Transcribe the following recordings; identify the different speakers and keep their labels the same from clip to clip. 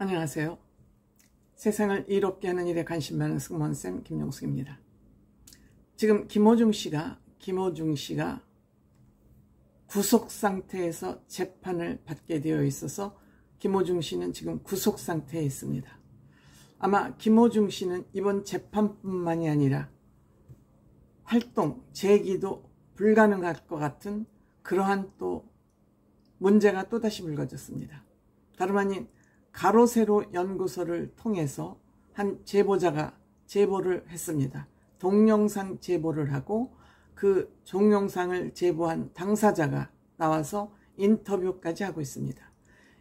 Speaker 1: 안녕하세요. 세상을 이롭게 하는 일에 관심 많은 승무원쌤 김용숙입니다. 지금 김호중 씨가 구속 상태에서 재판을 받게 되어 있어서 김호중 씨는 지금 구속 상태에 있습니다. 아마 김호중 씨는 이번 재판뿐만이 아니라 활동, 재기도 불가능할 것 같은 그러한 또 문제가 또다시 불거졌습니다. 다름 아닌 가로세로 연구소를 통해서 한 제보자가 제보를 했습니다. 동영상 제보를 하고 그 동영상을 제보한 당사자가 나와서 인터뷰까지 하고 있습니다.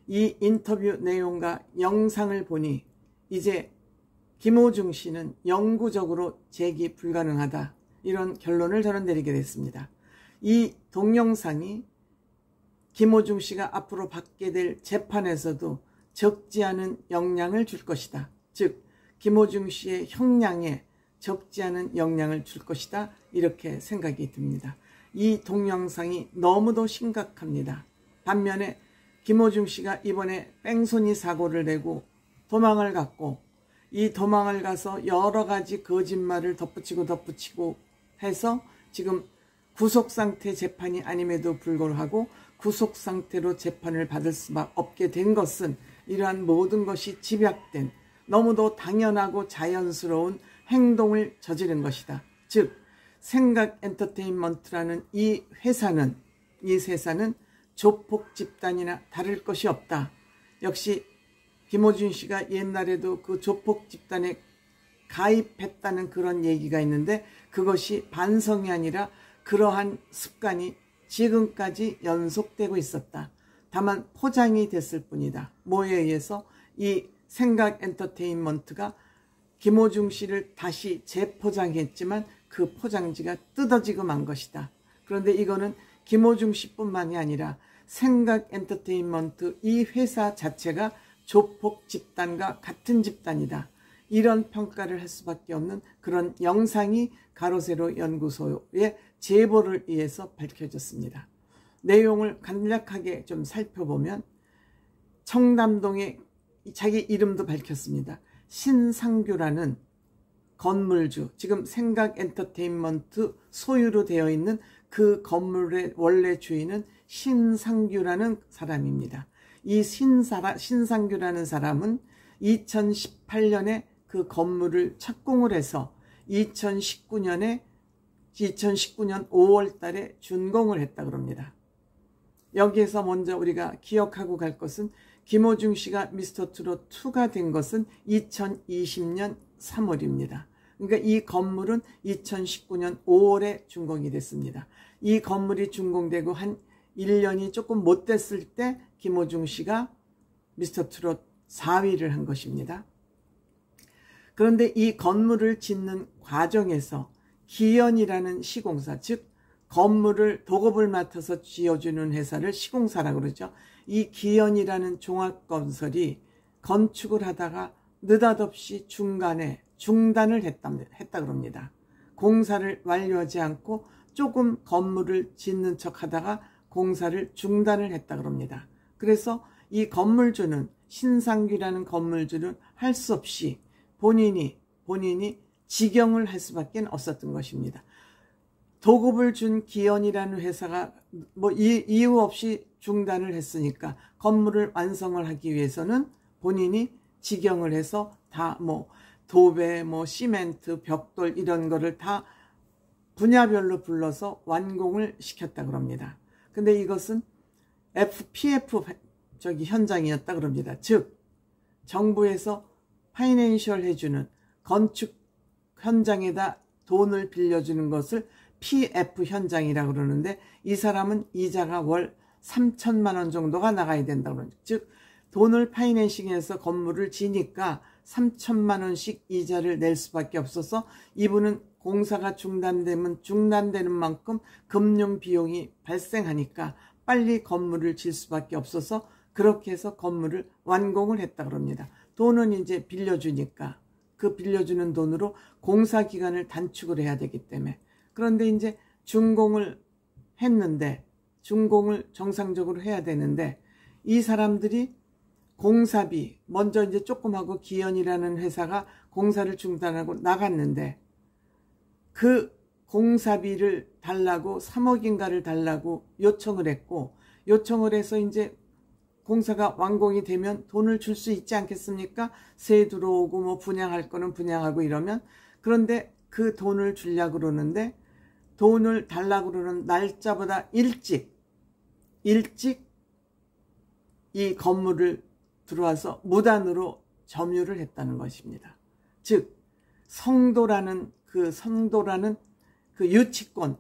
Speaker 1: 이 인터뷰 내용과 영상을 보니 이제 김호중 씨는 영구적으로 재기 불가능하다, 이런 결론을 저는 내리게 됐습니다. 이 동영상이 김호중 씨가 앞으로 받게 될 재판에서도 적지 않은 영향을 줄 것이다. 즉 김호중 씨의 형량에 적지 않은 영향을 줄 것이다, 이렇게 생각이 듭니다. 이 동영상이 너무도 심각합니다. 반면에 김호중 씨가 이번에 뺑소니 사고를 내고 도망을 갔고, 이 도망을 가서 여러 가지 거짓말을 덧붙이고 해서 지금 구속상태 재판이 아님에도 불구하고 구속상태로 재판을 받을 수밖에 없게 된 것은 이러한 모든 것이 집약된 너무도 당연하고 자연스러운 행동을 저지른 것이다. 즉 생각 엔터테인먼트라는 이 회사는 조폭 집단이나 다를 것이 없다. 역시 김호중 씨가 옛날에도 그 조폭 집단에 가입했다는 그런 얘기가 있는데, 그것이 반성이 아니라 그러한 습관이 지금까지 연속되고 있었다. 다만 포장이 됐을 뿐이다. 뭐에 의해서? 이 생각 엔터테인먼트가 김호중 씨를 다시 재포장했지만 그 포장지가 뜯어지고 만 것이다. 그런데 이거는 김호중 씨뿐만이 아니라 생각 엔터테인먼트 이 회사 자체가 조폭 집단과 같은 집단이다, 이런 평가를 할 수밖에 없는 그런 영상이 가로세로 연구소의 제보를 의해서 밝혀졌습니다. 내용을 간략하게 좀 살펴보면 청담동에 자기 이름도 밝혔습니다. 신상규라는 건물주, 지금 생각 엔터테인먼트 소유로 되어 있는 그 건물의 원래 주인은 신상규라는 사람입니다. 이 신상규라는 사람은 2018년에 그 건물을 착공을 해서 2019년 5월 달에 준공을 했다 그럽니다. 여기에서 먼저 우리가 기억하고 갈 것은 김호중 씨가 미스터트롯 2가 된 것은 2020년 3월입니다. 그러니까 이 건물은 2019년 5월에 준공이 됐습니다. 이 건물이 준공되고 한 1년이 조금 못 됐을 때 김호중 씨가 미스터트롯 4위를 한 것입니다. 그런데 이 건물을 짓는 과정에서 기연이라는 시공사, 즉 건물을 도급을 맡아서 지어주는 회사를 시공사라고 그러죠. 이 기연이라는 종합건설이 건축을 하다가 느닷없이 중간에 중단을 했다 그럽니다. 공사를 완료하지 않고 조금 건물을 짓는 척 하다가 공사를 중단을 했다 그럽니다. 그래서 이 건물주는, 신상규라는 건물주는 할 수 없이 본인이 직영을 할 수밖에 없었던 것입니다. 도급을 준 기연이라는 회사가 이유 없이 중단을 했으니까 건물을 완성을 하기 위해서는 본인이 직영을 해서 다 도배, 시멘트, 벽돌 이런 거를 다 분야별로 불러서 완공을 시켰다 그럽니다. 근데 이것은 FPF 현장이었다 그럽니다. 즉 정부에서 파이낸셜 해주는 건축 현장에다 돈을 빌려주는 것을 PF 현장이라고 그러는데, 이 사람은 이자가 월 3천만 원 정도가 나가야 된다고 그러죠. 즉 돈을 파이낸싱해서 건물을 지니까 3천만 원씩 이자를 낼 수밖에 없어서 이분은 공사가 중단되면 중단되는 만큼 금융 비용이 발생하니까 빨리 건물을 질 수밖에 없어서 그렇게 해서 건물을 완공을 했다 그럽니다. 돈은 이제 빌려주니까 그 빌려주는 돈으로 공사 기간을 단축을 해야 되기 때문에. 그런데 이제 준공을 했는데, 준공을 정상적으로 해야 되는데 이 사람들이 공사비 먼저 이제 조금 하고 기현이라는 회사가 공사를 중단하고 나갔는데 그 공사비를 달라고 3억인가를 달라고 요청을 했고, 요청을 해서 이제 공사가 완공이 되면 돈을 줄 수 있지 않겠습니까? 세 들어오고 뭐 분양할 거는 분양하고 이러면. 그런데 그 돈을 주려고 그러는데 돈을 달라고 그러는 날짜보다 일찍 이 건물을 들어와서 무단으로 점유를 했다는 것입니다. 즉 성도라는 그 유치권,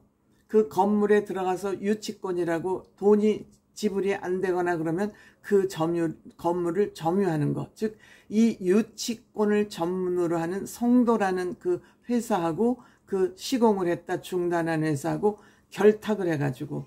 Speaker 1: 그 건물에 들어가서 유치권이라고 돈이 지불이 안 되거나 그러면 그 건물을 점유하는 것, 즉 이 유치권을 전문으로 하는 성도라는 그 회사하고 그 시공을 했다 중단한 회사하고 결탁을 해가지고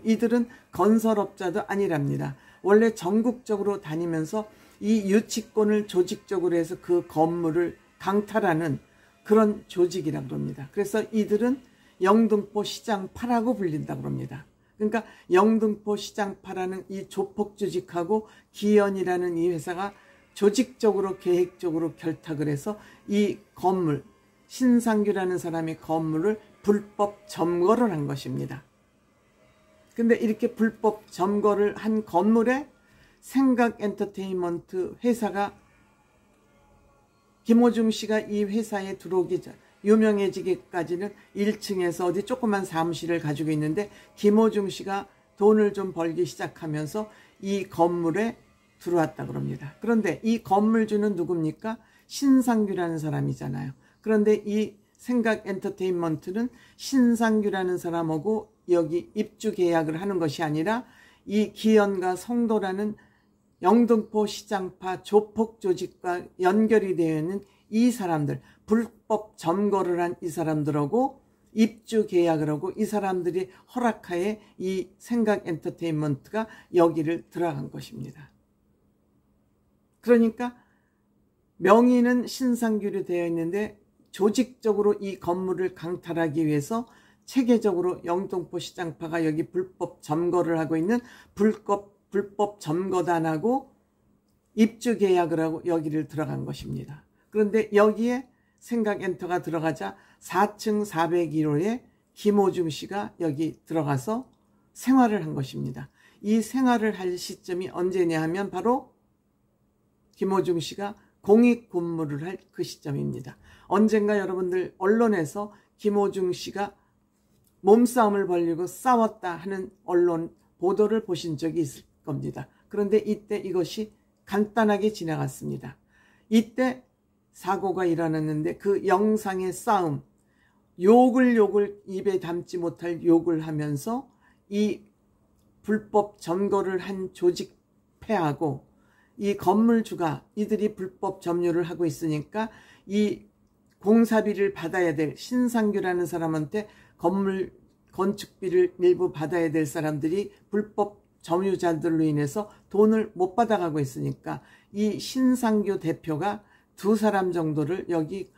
Speaker 1: 이들은 건설업자도 아니랍니다. 원래 전국적으로 다니면서 이 유치권을 조직적으로 해서 그 건물을 강탈하는 그런 조직이라고 합니다. 그래서 이들은 영등포 시장파라고 불린다고 합니다. 그러니까 영등포 시장파라는 이 조폭 조직하고 기현이라는 이 회사가 조직적으로 계획적으로 결탁을 해서 이 건물, 신상규라는 사람이 건물을 불법 점거를 한 것입니다. 근데 이렇게 불법 점거를 한 건물에 생각엔터테인먼트 회사가, 김호중 씨가 이 회사에 들어오기 전, 유명해지기까지는 1층에서 어디 조그만 사무실을 가지고 있는데 김호중 씨가 돈을 좀 벌기 시작하면서 이 건물에 들어왔다고 합니다. 그런데 이 건물주는 누굽니까? 신상규라는 사람이잖아요. 그런데 이 생각엔터테인먼트는 신상규라는 사람하고 여기 입주 계약을 하는 것이 아니라 이 기현과 성도라는 영등포 시장파 조폭 조직과 연결이 되어 있는 이 사람들, 불법 점거를 한 이 사람들하고 입주 계약을 하고 이 사람들이 허락하에 이 생각엔터테인먼트가 여기를 들어간 것입니다. 그러니까 명의는 신상규로 되어 있는데 조직적으로 이 건물을 강탈하기 위해서 체계적으로 영등포 시장파가 여기 불법 점거를 하고 있는 불법 점거단하고 입주 계약을 하고 여기를 들어간 것입니다. 그런데 여기에 생각엔터가 들어가자 4층 401호에 김호중 씨가 여기 들어가서 생활을 한 것입니다. 이 생활을 할 시점이 언제냐 하면 바로 김호중 씨가 공익 근무를 할 그 시점입니다. 언젠가 여러분들 언론에서 김호중 씨가 몸싸움을 벌이고 싸웠다 하는 언론 보도를 보신 적이 있을 겁니다. 그런데 이때 이것이 간단하게 지나갔습니다. 이때 사고가 일어났는데 그 영상의 싸움, 욕을 입에 담지 못할 욕을 하면서 이 불법 점거를 한 조직패하고 이 건물주가 이들이 불법 점유를 하고 있으니까 이 공사비를 받아야 될 신상규라는 사람한테 건축비를 일부 받아야 될 사람들이 불법 점유자들로 인해서 돈을 못 받아가고 있으니까 이 신상규 대표가 두 사람 정도를 여기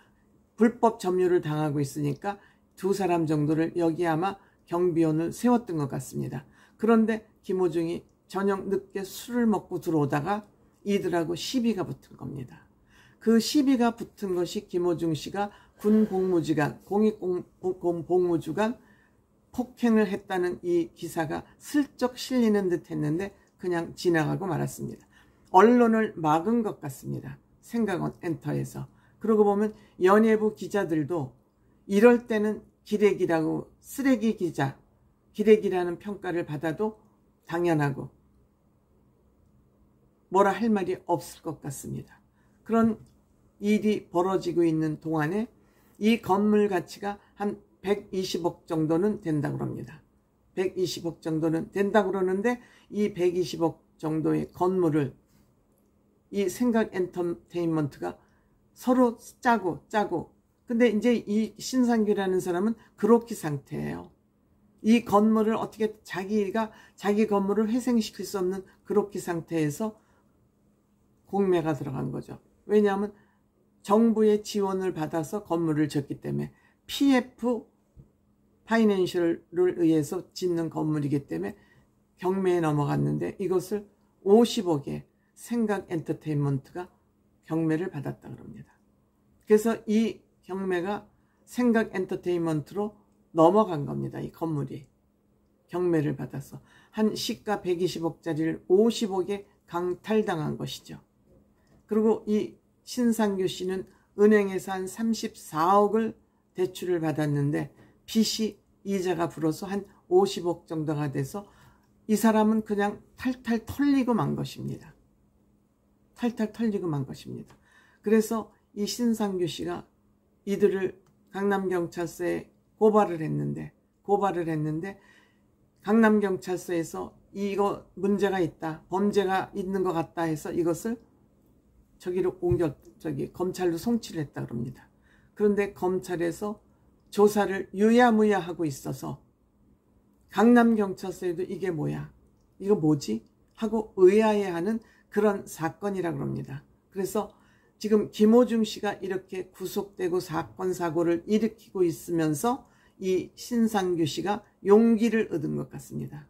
Speaker 1: 불법 점유를 당하고 있으니까 두 사람 정도를 여기 아마 경비원을 세웠던 것 같습니다. 그런데 김호중이 저녁 늦게 술을 먹고 들어오다가 이들하고 시비가 붙은 겁니다. 그 시비가 붙은 것이 김호중 씨가 군 복무주간, 공익복무주간 폭행을 했다는 이 기사가 슬쩍 실리는 듯 했는데 그냥 지나가고 말았습니다. 언론을 막은 것 같습니다. 생각엔터에서. 그러고 보면 연예부 기자들도 이럴 때는 기레기라고, 쓰레기 기자, 기레기라는 평가를 받아도 당연하고 뭐라 할 말이 없을 것 같습니다. 그런 일이 벌어지고 있는 동안에 이 건물 가치가 한 120억 정도는 된다고 합니다. 120억 정도는 된다고 그러는데 이 120억 정도의 건물을 이 생각엔터테인먼트가 서로 짜고 근데 이제 이 신상규라는 사람은 그로키 상태예요. 이 건물을 어떻게 자기 건물을 회생시킬 수 없는 그로키 상태에서 공매가 들어간 거죠. 왜냐하면 정부의 지원을 받아서 건물을 짓기 때문에 PF 파이낸셜을 의해서 짓는 건물이기 때문에 경매에 넘어갔는데 이것을 50억의 생각 엔터테인먼트가 경매를 받았다 그럽니다. 그래서 이 경매가 생각 엔터테인먼트로 넘어간 겁니다. 이 건물이 경매를 받아서 한 시가 120억짜리를 50억에 강탈당한 것이죠. 그리고 이 신상규 씨는 은행에서 한 34억을 대출을 받았는데 빚이 이자가 불어서 한 50억 정도가 돼서 이 사람은 그냥 탈탈 털리고 만 것입니다. 탈탈 털리고 만 것입니다. 그래서 이 신상규 씨가 이들을 강남경찰서에 고발을 했는데 강남경찰서에서 이거 문제가 있다, 범죄가 있는 것 같다 해서 이것을 검찰로 송치를 했다 그럽니다. 그런데 검찰에서 조사를 유야무야 하고 있어서 강남경찰서에도 이게 뭐야, 이거 뭐지 하고 의아해하는 그런 사건이라 그럽니다. 그래서 지금 김호중 씨가 이렇게 구속되고 사건 사고를 일으키고 있으면서 이 신상규 씨가 용기를 얻은 것 같습니다.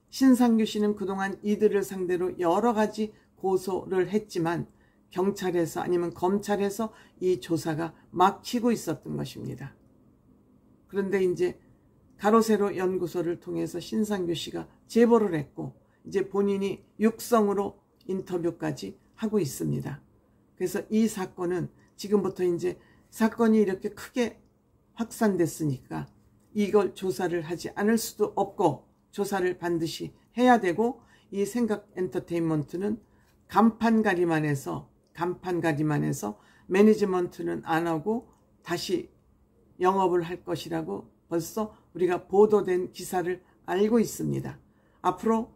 Speaker 1: 신상규 씨는 그동안 이들을 상대로 여러 가지 고소를 했지만 경찰에서 아니면 검찰에서 이 조사가 막히고 있었던 것입니다. 그런데 이제 가로세로 연구소를 통해서 신상규 씨가 제보를 했고 이제 본인이 육성으로 인터뷰까지 하고 있습니다. 그래서 이 사건은 지금부터 이제 사건이 이렇게 크게 확산됐으니까 이걸 조사를 하지 않을 수도 없고 조사를 반드시 해야 되고, 이 생각 엔터테인먼트는 간판가리만 해서 매니지먼트는 안 하고 다시 영업을 할 것이라고 벌써 우리가 보도된 기사를 알고 있습니다. 앞으로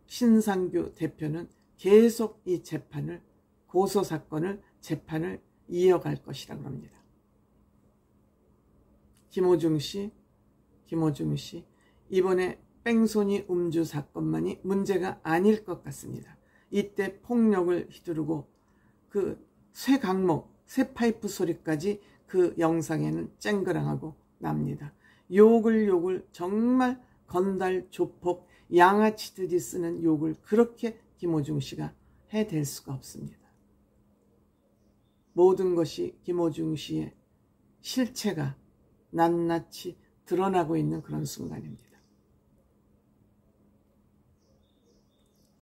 Speaker 1: 신상규 대표는 계속 이 재판을 이어갈 것이라고 합니다. 김호중 씨, 이번에 뺑소니 음주 사건만이 문제가 아닐 것 같습니다. 이때 폭력을 휘두르고 그 쇠 파이프 소리까지 그 영상에는 쨍그랑하고 납니다. 욕을 정말 건달, 조폭, 양아치들이 쓰는 욕을 그렇게 김호중 씨가 해댈 수가 없습니다. 모든 것이 김호중 씨의 실체가 낱낱이 드러나고 있는 그런 순간입니다.